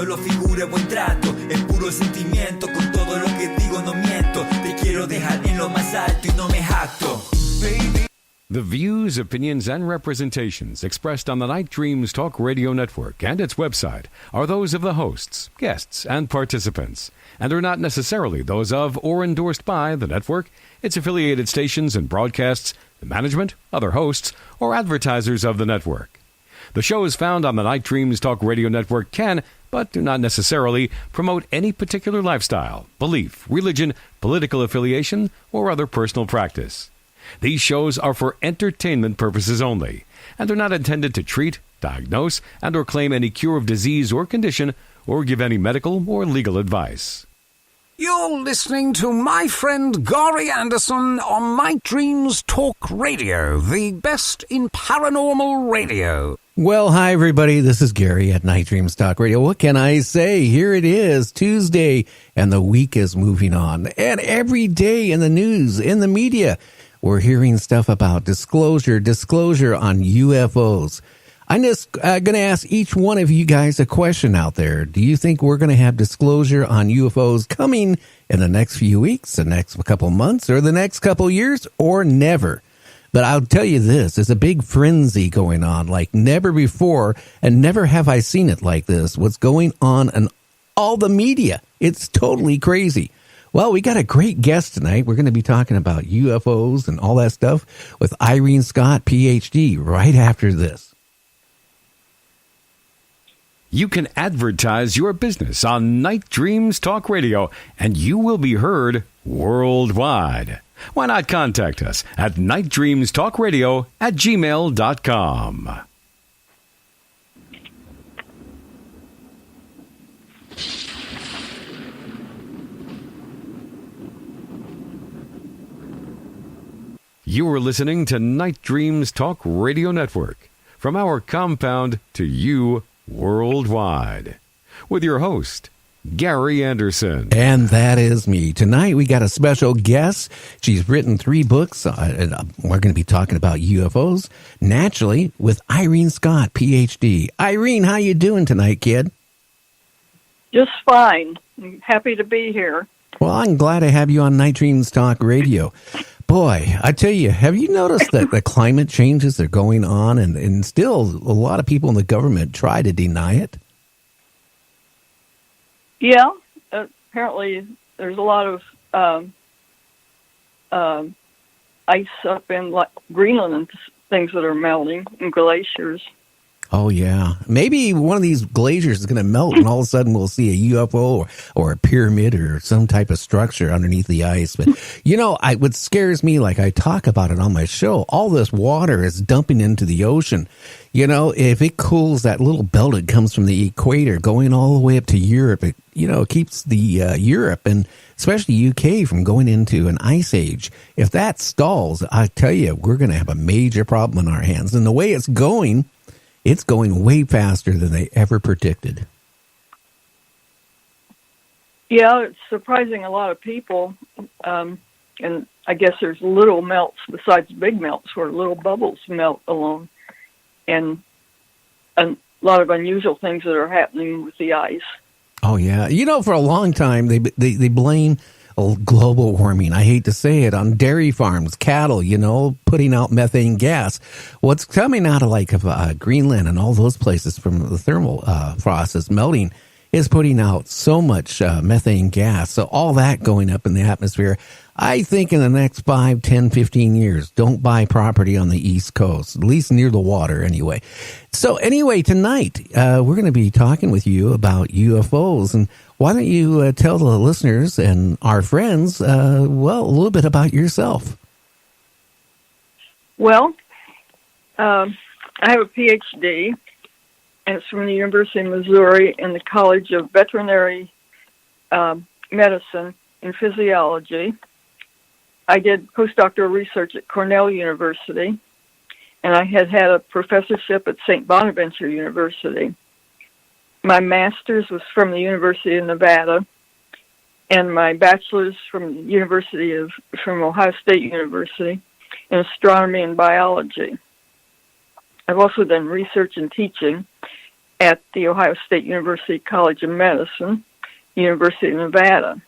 solo figura buen trato, es puro sentimiento, con todo lo que digo no miento, te quiero dejar en lo más alto y no me jacto. The views, opinions, and representations expressed on the Night Dreams Talk Radio Network and its website are those of the hosts, guests, and participants, and are not necessarily those of or endorsed by the network, its affiliated stations and broadcasts, the management, other hosts, or advertisers of the network. The shows found on the Night Dreams Talk Radio Network can, but do not necessarily, promote any particular lifestyle, belief, religion, political affiliation, or other personal practice. These shows are for entertainment purposes only, and are not intended to treat, diagnose, and or claim any cure of disease or condition, or give any medical or legal advice. You're listening to my friend Gary Anderson on Night Dreams Talk Radio, the best in paranormal radio. Well, hi, everybody. This is Gary at Night Dreams Talk Radio. What can I say? Here it is, Tuesday, and the week is moving on. And every day in the news, in the media, we're hearing stuff about disclosure on UFOs. I'm just going to ask each one of you guys a question out there. Do you think we're going to have disclosure on UFOs coming in the next few weeks, the next couple months, or the next couple years, or never? But I'll tell you this, there's a big frenzy going on like never before, and never have I seen it like this. What's going on in all the media? It's totally crazy. Well, we got a great guest tonight. We're going to be talking about UFOs and all that stuff with Iren Scott PhD right after this. You can advertise your business on Night Dreams Talk Radio, and you will be heard worldwide. Why not contact us at nightdreamstalkradio@gmail.com. You are listening to Night Dreams Talk Radio Network, from our compound to you worldwide, with your host, Gary Anderson. And that is me. Tonight we got a special guest. She's written 3 books. And we're going to be talking about UFOs, naturally, with Iren Scott, PhD. Iren, how you doing tonight, kid? Just fine. I'm happy to be here. Well, I'm glad to have you on Night Dreams Talk Radio. Boy, I tell you, have you noticed that the climate changes are going on and still a lot of people in the government try to deny it? Yeah, apparently there's a lot of ice up in Greenland and things that are melting, and glaciers. Oh, yeah. Maybe one of these glaciers is going to melt and all of a sudden we'll see a UFO or a pyramid or some type of structure underneath the ice. But, what scares me, like I talk about it on my show, all this water is dumping into the ocean. If it cools that little belt that comes from the equator going all the way up to Europe, it keeps the Europe and especially UK from going into an ice age. If that stalls, I tell you, we're going to have a major problem in our hands. And the way it's going way faster than they ever predicted. Yeah, it's surprising a lot of people. And I guess there's little melts besides big melts where little bubbles melt along. And a lot of unusual things that are happening with the ice. Oh, yeah. For a long time, they blame global warming, I hate to say it, on dairy farms, cattle, putting out methane gas. What's coming out of Greenland and all those places from the thermal process melting is putting out so much methane gas. So all that going up in the atmosphere. I think in the next 5, 10, 15 years, don't buy property on the East Coast, at least near the water anyway. So anyway, tonight, we're going to be talking with you about UFOs. And why don't you tell the listeners and our friends, a little bit about yourself? Well, I have a PhD, and it's from the University of Missouri in the College of Veterinary Medicine and Physiology. I did postdoctoral research at Cornell University, and I had a professorship at St. Bonaventure University. My master's was from the University of Nevada, and my bachelor's from Ohio State University in astronomy and biology. I've also done research and teaching, at the Ohio State University College of Medicine, University of Nevada.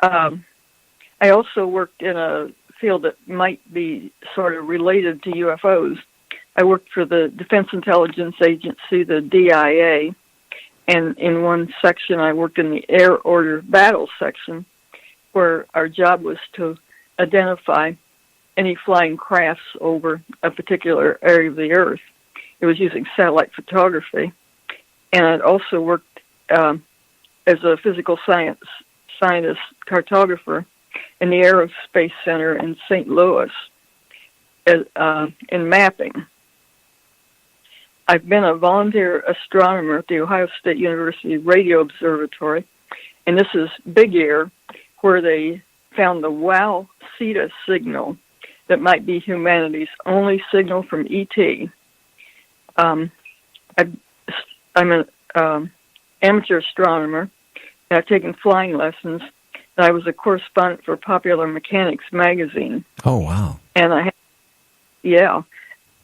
I also worked in a field that might be sort of related to UFOs. I worked for the Defense Intelligence Agency, the DIA, and in one section I worked in the Air Order Battle section, where our job was to identify any flying crafts over a particular area of the Earth. It was using satellite photography. And I'd also worked as a physical scientist cartographer in the Aerospace Center in St. Louis in mapping. I've been a volunteer astronomer at the Ohio State University Radio Observatory, and this is Big Ear, where they found the WOW CETA signal that might be humanity's only signal from ET. I'm an amateur astronomer, and I've taken flying lessons, and I was a correspondent for Popular Mechanics magazine. Oh, wow. And I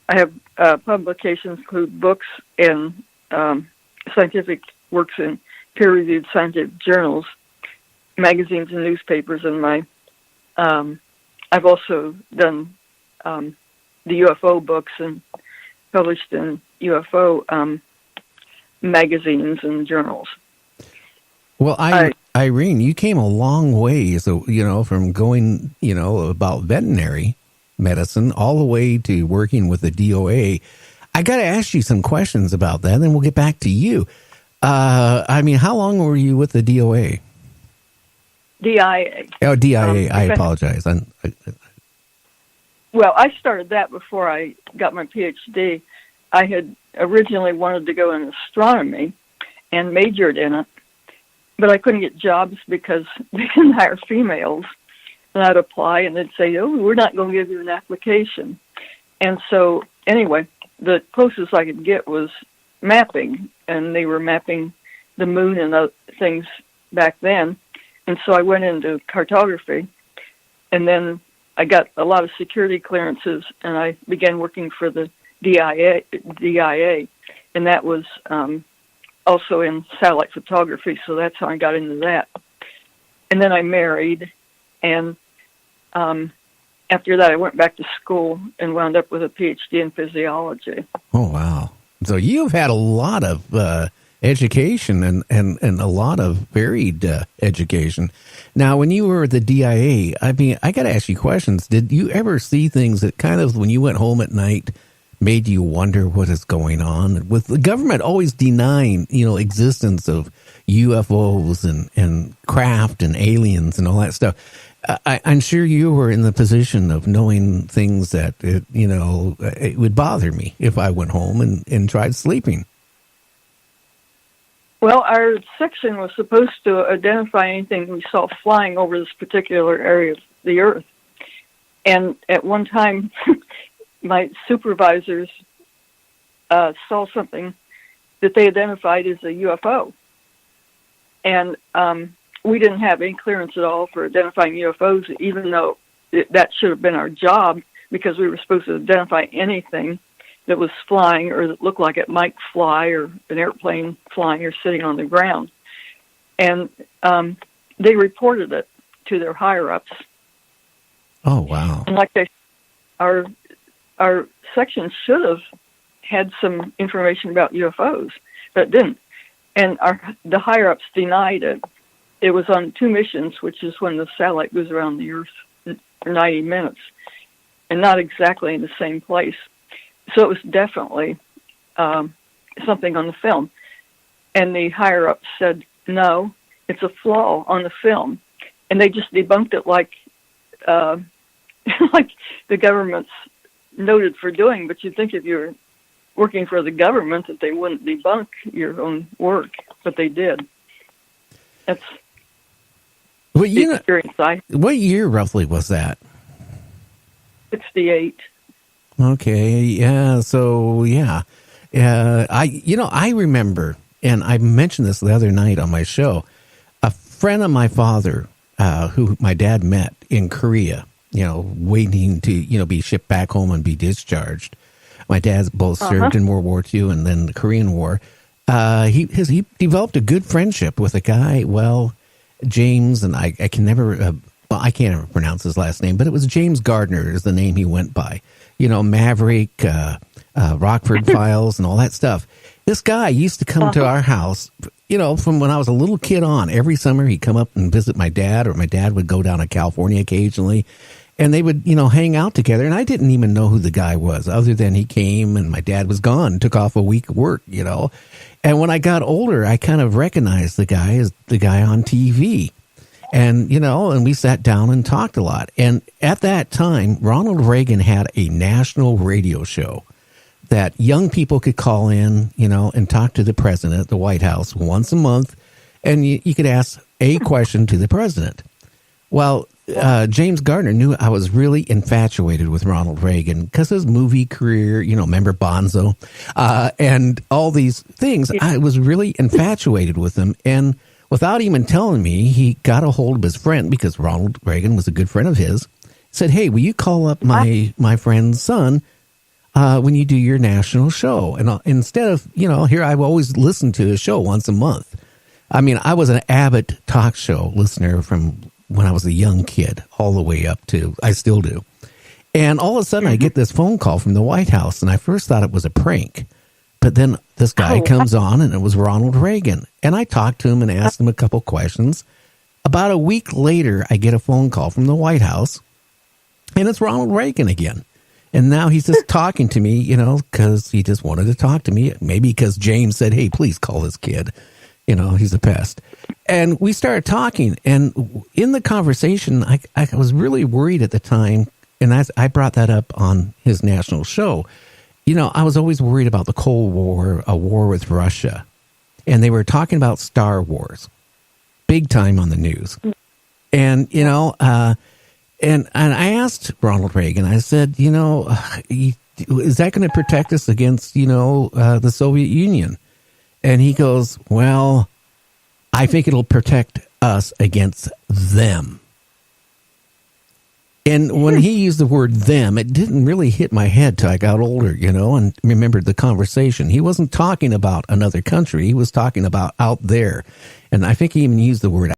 have publications include books and scientific works in peer-reviewed scientific journals, magazines and newspapers, and I've also done the UFO books and published in UFO magazines and journals. Well, Irene, you came a long way, so, from going, about veterinary medicine all the way to working with the DOA. I got to ask you some questions about that, and then we'll get back to you. How long were you with the DOA? DIA. Oh, DIA. I apologize. Well, I started that before I got my PhD. I had originally wanted to go in astronomy and majored in it, but I couldn't get jobs because they didn't hire females. And I'd apply, and they'd say, "Oh, we're not going to give you an application." And so, anyway, the closest I could get was mapping, and they were mapping the moon and other things back then. And so I went into cartography, and then I got a lot of security clearances, and I began working for the DIA, and that was also in satellite photography, so that's how I got into that. And then I married, and after that I went back to school and wound up with a PhD in physiology. Oh, wow. So you've had a lot of education and a lot of varied education. Now, when you were at the DIA, I got to ask you questions. Did you ever see things that kind of, when you went home at night, made you wonder what is going on? With the government always denying, existence of UFOs and craft and aliens and all that stuff. I'm sure you were in the position of knowing things that, it would bother me if I went home and tried sleeping. Well, our section was supposed to identify anything we saw flying over this particular area of the Earth. And at one time, my supervisors saw something that they identified as a UFO. And we didn't have any clearance at all for identifying UFOs, even though that should have been our job, because we were supposed to identify anything that was flying or that looked like it might fly, or an airplane flying or sitting on the ground. And they reported it to their higher-ups. Oh, wow. And like our section should have had some information about UFOs, but it didn't. And the higher-ups denied it. It was on 2 missions, which is when the satellite goes around the Earth for 90 minutes, and not exactly in the same place. So it was definitely something on the film. And the higher-ups said, no, it's a flaw on the film. And they just debunked it like like the government's noted for doing. But you'd think if you're working for the government that they wouldn't debunk your own work, but they did. That's the experience what year roughly was that? 68. Okay, yeah, so, yeah. I remember, and I mentioned this the other night on my show, a friend of my father, who my dad met in Korea, waiting to, be shipped back home and be discharged, My dad's both served in World War II and then the Korean War. He developed a good friendship with a guy, James, and I can never, I can't ever pronounce his last name, but it was James Gardner is the name he went by. Maverick, Rockford Files and all that stuff. This guy used to come to our house, from when I was a little kid on. Every summer he'd come up and visit my dad, or my dad would go down to California occasionally. And they would, hang out together. And I didn't even know who the guy was, other than he came and my dad was gone, took off a week of work, And when I got older, I kind of recognized the guy as the guy on TV. And, and we sat down and talked a lot. And at that time, Ronald Reagan had a national radio show that young people could call in, and talk to the president at the White House once a month. And you could ask a question to the president. Well, James Gardner knew I was really infatuated with Ronald Reagan because his movie career, remember Bonzo, and all these things. I was really infatuated with him. And without even telling me, he got a hold of his friend, because Ronald Reagan was a good friend of his, said, "Hey, will you call up my friend's son when you do your national show?" And instead of, here I've always listened to his show once a month. I mean, I was an avid talk show listener from when I was a young kid, all the way up to, I still do. And all of a sudden I get this phone call from the White House, and I first thought it was a prank. But then this guy comes on, and it was Ronald Reagan. And I talked to him and asked him a couple questions. About a week later, I get a phone call from the White House, and it's Ronald Reagan again. And now he's just talking to me, because he just wanted to talk to me. Maybe because James said, "Hey, please call this kid. He's a pest." And we started talking, and in the conversation, I was really worried at the time, and I brought that up on his national show. I was always worried about the Cold War, a war with Russia, and they were talking about Star Wars, big time on the news. And, and I asked Ronald Reagan, I said, is that going to protect us against, the Soviet Union? And he goes, "Well, I think it'll protect us against them." And when he used the word "them," it didn't really hit my head till I got older, and remembered the conversation. He wasn't talking about another country. He was talking about out there. And I think he even used the word